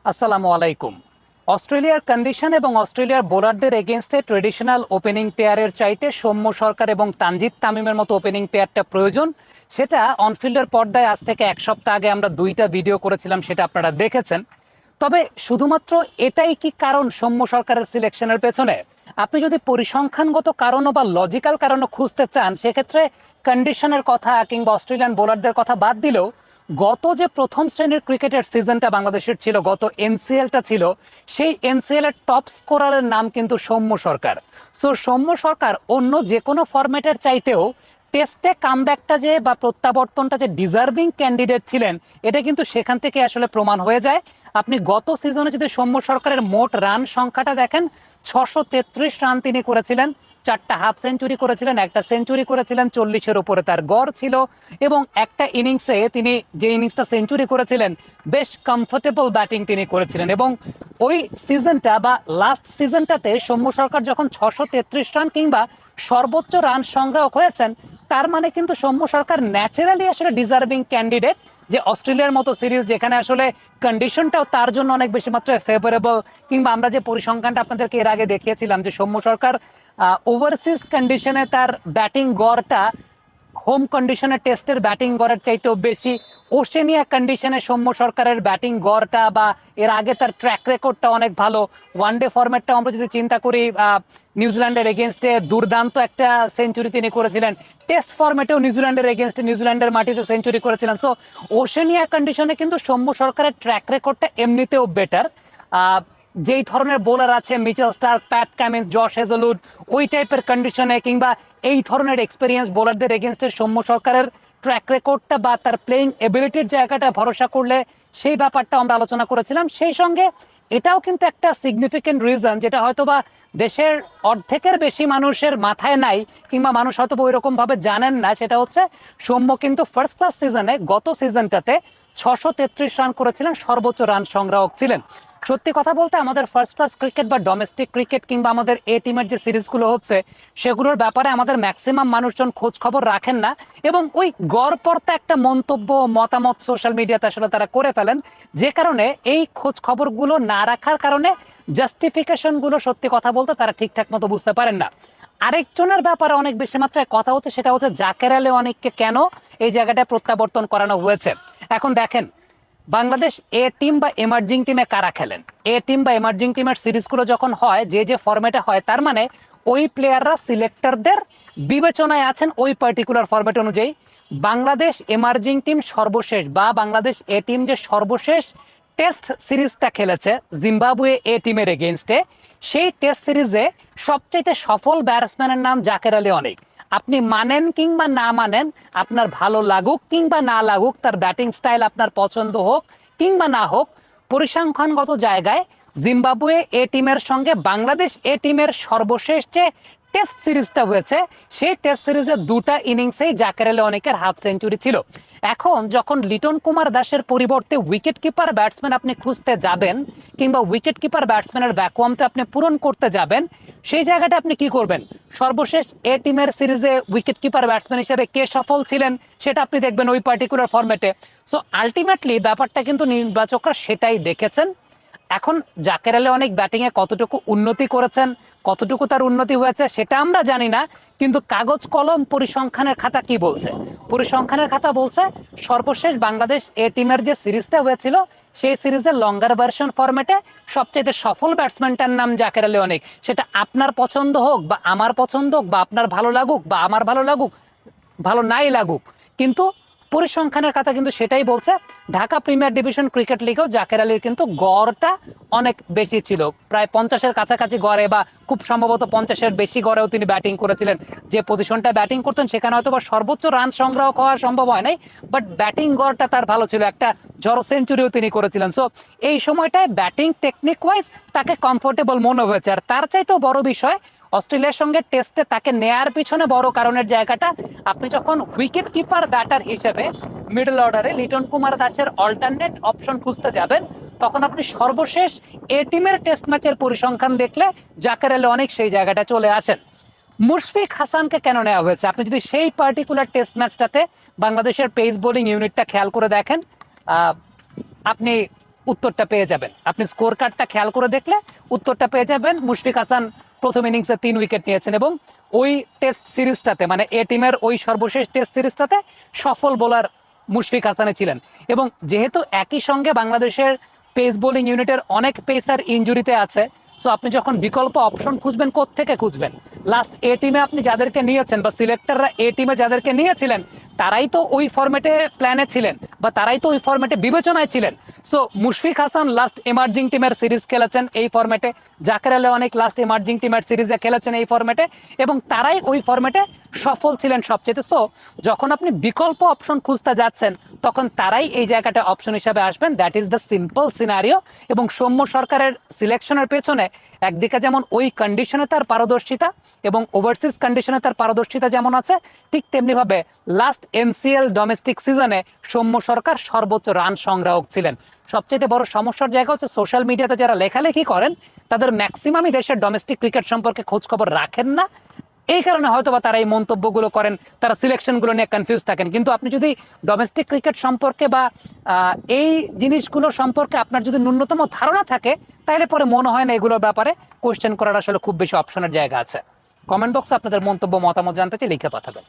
আসসালামু আলাইকুম। অস্ট্রেলিয়ার কন্ডিশন এবং অস্ট্রেলিয়ার বোলারদের এগেনস্টে ট্রেডিশনাল ওপেনিং পেয়ারের চাইতে সৌম্য সরকার এবং তানজিদ তামিমের মতো ওপেনিং পেয়ারটা প্রয়োজন। সেটা অনফিল্ডের পর্দায় আজ থেকে এক সপ্তাহ আগে আমরা দুইটা ভিডিও করেছিলাম, সেটা আপনারা দেখেছেন। তবে শুধুমাত্র এটাই কি কারণ সৌম্য সরকারের সিলেকশনের পেছনে? আপনি যদি পরিসংখ্যানগত কারণও বা লজিক্যাল কারণও খুঁজতে চান, সেক্ষেত্রে কন্ডিশনের কথা কিংবা অস্ট্রেলিয়ান বোলারদের কথা বাদ দিলেও গত যে প্রথম শ্রেণীর ক্রিকেটের সিজনটা বাংলাদেশের ছিল, গত এনসিএলটা ছিল, সেই এনসিএল এর টপ স্কোরারের নাম কিন্তু সৌম্য সরকার। সো সৌম্য সরকার অন্য যে কোনো ফরম্যাটের চাইতেও টেস্টে কামব্যাকটা যে বা প্রত্যাবর্তনটা যে ডিজার্ভিং ক্যান্ডিডেট ছিলেন, এটা কিন্তু সেখান থেকে আসলে প্রমাণ হয়ে যায়। আপনি গত সিজনে যদি সৌম্য সরকারের মোট রান সংখ্যাটা দেখেন, 633 রান তিনি করেছিলেন, 4টা হাফ সেঞ্চুরি করেছিলেন, একটা সেঞ্চুরি করেছিলেন, 40-এর উপরে তার গড় ছিল। এবং একটা ইনিংসে তিনি যে ইনিংসটা সেঞ্চুরি করেছিলেন, বেশ কমফোর্টেবল ব্যাটিং তিনি করেছিলেন। এবং ওই সিজনটা বা লাস্ট সিজনটাতে সৌম্য সরকার যখন 633 রান কিংবা সর্বোচ্চ রান সংগ্রাহক হয়েছেন, তার মানে কিন্তু সৌম্য সরকার ন্যাচারালি আসলে ডিজার্ভিং ক্যান্ডিডেট যে অস্ট্রেলিয়ার মতো সিরিজ, যেখানে আসলে কন্ডিশনটাও তার জন্য অনেক বেশি মাত্রায় ফেভারেবল। কিংবা আমরা যে পরিসংখ্যানটা আপনাদেরকে এর আগে দেখিয়েছিলাম যে সৌম্য সরকার ওভারসিজ কন্ডিশনে তার ব্যাটিং গড়টা হোম কন্ডিশনে টেস্টের ব্যাটিং গড়ের চাইতেও বেশি। ওশেনিয়া কন্ডিশনে সৌম্য সরকারের ব্যাটিং গড়টা বা এর আগে তার ট্র্যাক রেকর্ডটা অনেক ভালো। ওয়ানডে ফরম্যাটটা আমরা যদি চিন্তা করি, নিউজিল্যান্ডের এগেনস্টে দুর্দান্ত একটা সেঞ্চুরি তিনি করেছিলেন। টেস্ট ফরম্যাটেও নিউজিল্যান্ডের এগেনস্টে নিউজিল্যান্ডের মাটিতে সেঞ্চুরি করেছিলেন। সো ওশেনিয়া কন্ডিশনে কিন্তু সৌম্য সরকারের ট্র্যাক রেকর্ডটা এমনিতেও বেটার। যেই ধরনের বোলার আছে, Mitchell Starc, Pat Cummins, Josh Hazlewood, ওই টাইপের কন্ডিশনে কিংবা এই ধরনের এক্সপিরিয়েন্স বোলারদের এগেনস্টে সৌম্য সরকারের ট্র্যাক রেকর্ডটা বা তার প্লেইং এবিলিটির জায়গাটা ভরসা করলে সেই ব্যাপারটা আমরা আলোচনা করেছিলাম। সেই সঙ্গে এটাও কিন্তু একটা সিগনিফিকেন্ট রিজন, যেটা হয়তো বা দেশের অর্ধেকের বেশি মানুষের মাথায় নাই কিংবা মানুষ হয়তো ওই রকম ভাবে জানেন না। সেটা হচ্ছে সৌম্য কিন্তু ফার্স্ট ক্লাস সিজনে, গত সিজনটাতে 633 রান করেছিলেন, সর্বোচ্চ রান সংগ্রাহক ছিলেন। সত্যি কথা বলতে আমাদের ফার্স্ট ক্লাস ক্রিকেট বা ডোমেস্টিক ক্রিকেট কিংবা আমাদের এ টিমের যে সিরিজগুলো হচ্ছে, সেগুলোর ব্যাপারে আমাদের ম্যাক্সিমাম মানুষজন খোঁজ খবর রাখেন না। এবং ওই গড়পড়তা একটা মন্তব্য, মতামত সোশ্যাল মিডিয়াতে আসলে তারা করে ফেলেন, যে কারণে এই খোঁজ খবরগুলো না রাখার কারণে জাস্টিফিকেশনগুলো সত্যি কথা বলতে তারা ঠিকঠাক মতো বুঝতে পারেন না। আরেকজনের ব্যাপারে অনেক বেশি মাত্রায় কথা হচ্ছে, সেটা হচ্ছে জাকের আলী অনেককে কেন এই জায়গাটায় প্রত্যাবর্তন করানো হয়েছে। এখন দেখেন, বাংলাদেশ এ টিম বা এমার্জিং টিমে কারা খেলেন? এ টিম বা এমার্জিং টিমের সিরিজগুলো যখন হয়, যে যে ফরম্যাটে হয়, তার মানে ওই প্লেয়াররা সিলেক্টরদের বিবেচনায় আছেন ওই পার্টিকুলার ফরম্যাট অনুযায়ী। বাংলাদেশ এমার্জিং টিম সর্বশেষ বা বাংলাদেশ এ টিম যে সর্বশেষ টেস্ট সিরিজটা খেলেছে জিম্বাবুয়ে এ টিমের এগেনস্টে, সেই টেস্ট সিরিজে সবচেয়ে সফল ব্যাটসম্যানের নাম জাকের আলী অনেক। আপনি মানেন কিংবা না মানেন, আপনার ভালো লাগুক কিংবা না লাগুক, তার ব্যাটিং স্টাইল আপনার পছন্দ হোক কিংবা না হোক, পরিসংখ্যানগত জায়গায় জিম্বাবুয়ে এ টিমের সঙ্গে বাংলাদেশ এ টিমের সর্বশেষ যে টেস্ট সিরিজটা হয়েছে, সেই টেস্ট সিরিজের দুটা ইনিংসেই জাকের আলী অনেকের হাফ সেঞ্চুরি ছিল। এখন যখন লিটন কুমার দাসের পরিবর্তে উইকেট কিপার ব্যাটসম্যান আপনি খুঁজতে যাবেন কিংবা উইকেট কিপার ব্যাটসম্যানের ভ্যাকুয়ামটা আপনি পূরণ করতে যাবেন, সেই জায়গাটা আপনি কি করবেন? সর্বশেষ এ টিমের সিরিজে উইকেট কিপার ব্যাটসম্যান হিসেবে কে সফল ছিলেন, সেটা আপনি দেখবেন ওই পার্টিকুলার ফরম্যাটে। সো আলটিমেটলি ব্যাপারটা কিন্তু নির্বাচকরা সেটাই দেখেছেন। এখন জাকের আলী অনেক ব্যাটিংয়ে কতটুকু উন্নতি করেছেন, কতটুকু তার উন্নতি হয়েছে, সেটা আমরা জানি না। কিন্তু কাগজ কলম পরিসংখ্যানের খাতা কি বলছে? পরিসংখ্যানের খাতা বলছে সর্বশেষ বাংলাদেশ এ টিমের যে সিরিজটা হয়েছিল, সেই সিরিজের লঙ্গার ভার্সন ফরম্যাটে সবচেয়ে সফল ব্যাটসম্যানটার নাম জাকের আলী অনেক। সেটা আপনার পছন্দ হোক বা আমার পছন্দ হোক, বা আপনার ভালো লাগুক বা আমার ভালো লাগুক, ভালো নাই লাগুক, কিন্তু পরিসংখ্যানের কথা কিন্তু সেটাই বলছে। ঢাকা প্রিমিয়ার ডিভিশন ক্রিকেট লিগেও জাকের আলীর কিন্তু গড়টা অনেক বেশি ছিল, প্রায় 50-এর কাছাকাছি গড়ে, বা খুব সম্ভবত 50-এর বেশি গড়েও তিনি ব্যাটিং করেছিলেন। যে পজিশনটা ব্যাটিং করতেন সেখানে হয়তো বা সর্বোচ্চ রান সংগ্রহ করা সম্ভব হয় নাই, বাট ব্যাটিং গড়টা তার ভালো ছিল, একটা জড়ো সেঞ্চুরিও তিনি করেছিলেন। সো এই সময়টায় ব্যাটিং টেকনিক ওয়াইজ তাকে কমফোর্টেবল মনে হয়েছে। আর তার চাইতেও বড় বিষয়, অস্ট্রেলিয়ার সঙ্গে টেস্টে তাকে নেয়ার পিছনে বড় কারণের জায়গাটা, আপনি যখন উইকেট কিপার ব্যাটার হিসেবে মিডল অর্ডারে লিটন কুমার দাসের অল্টারনেট অপশন খুঁজতে যাবেন, তখন আপনি সর্বশেষ এ টিমের টেস্ট ম্যাচের পরিসংখ্যান দেখলে জাকের আলী অনেক সেই জায়গাটা চলে আসেন। মুশফিক হাসানকে কেন নেওয়া হয়েছে? আপনি যদি সেই পার্টিকুলার টেস্ট ম্যাচটাতে বাংলাদেশের পেস বোলিং ইউনিটটা খেয়াল করে দেখেন, আপনি উত্তরটা পেয়ে যাবেন। আপনি স্কোর কার্ডটা খেয়াল করে দেখলে উত্তরটা পেয়ে যাবেন। মুশফিক হাসান প্রথম ইনিংসে 3 উইকেট নিয়েছেন এবং ওই টেস্ট সিরিজটাতে মানে এ টিমের ওই সর্বশেষ টেস্ট সিরিজটাতে সফল বোলার মুশফিক হাসানে ছিলেন। এবং যেহেতু একই সঙ্গে বাংলাদেশের পেস বোলিং ইউনিটের অনেক পেসার ইনজুরিতে আছে, সো আপনি যখন বিকল্প অপশন খুঁজবেন কোত্থেকে খুঁজবেন? লাস্ট এ টিমে আপনি যাদেরকে নিয়েছেন বা সিলেক্টররা এ টিমে যাদেরকে নিয়েছিলেন তারাই তো ওই ফরম্যাটে প্ল্যানে ছিলেন বা তারাই তো ওই ফরম্যাটে বিবেচনায় ছিলেন। So Mushfiq Hasan last emerging টিমের সিরিজ খেলেছেন এই ফরম্যাটে, জাকের আলী অনেক লাস্ট এমার্জিং টিমের সিরিজে খেলেছেন এই ফরম্যাটে এবং তারাই ওই ফরম্যাটে সফল ছিলেন সবচেয়ে। সো যখন আপনি বিকল্প অপশন খুঁজতে যাচ্ছেন তখন তারাই এই জায়গাটা অপশন হিসাবে আসবেন। That is the simple scenario. এবং সৌম্য সরকারের সিলেকশনের পেছনে একদিকে যেমন ওই কন্ডিশনে তার পারদর্শিতা এবং ওভারসিজ কন্ডিশনে তার পারদর্শিতা যেমন আছে, ঠিক তেমনিভাবে লাস্ট এনসিএল ডোমেস্টিক সিজনে সৌম্য সরকার সর্বোচ্চ রান সংগ্রাহক ছিলেন। সবচেয়ে বড় সমস্যার জায়গা হচ্ছে সোশ্যাল মিডিয়াতে যারা লেখালেখি করেন তাদের ম্যাক্সিমামই দেশের ডোমেস্টিক ক্রিকেট সম্পর্কে খোঁজ খবর রাখেন না। এই কারণে হয়তো বা তারা এই মন্তব্যগুলো করেন, তারা সিলেকশনগুলো নিয়ে কনফিউজ থাকেন। কিন্তু আপনি যদি ডোমেস্টিক ক্রিকেট সম্পর্কে বা এই জিনিসগুলো সম্পর্কে আপনার যদি ন্যূনতম ধারণা থাকে তাহলে পরে মনে হয় না এগুলোর ব্যাপারে কোয়েশ্চেন করার আসলে খুব বেশি অপশনের জায়গা আছে। কমেন্ট বক্সে আপনাদের মন্তব্য মতামত জানতে চাই, লিখে পাঠাবেন।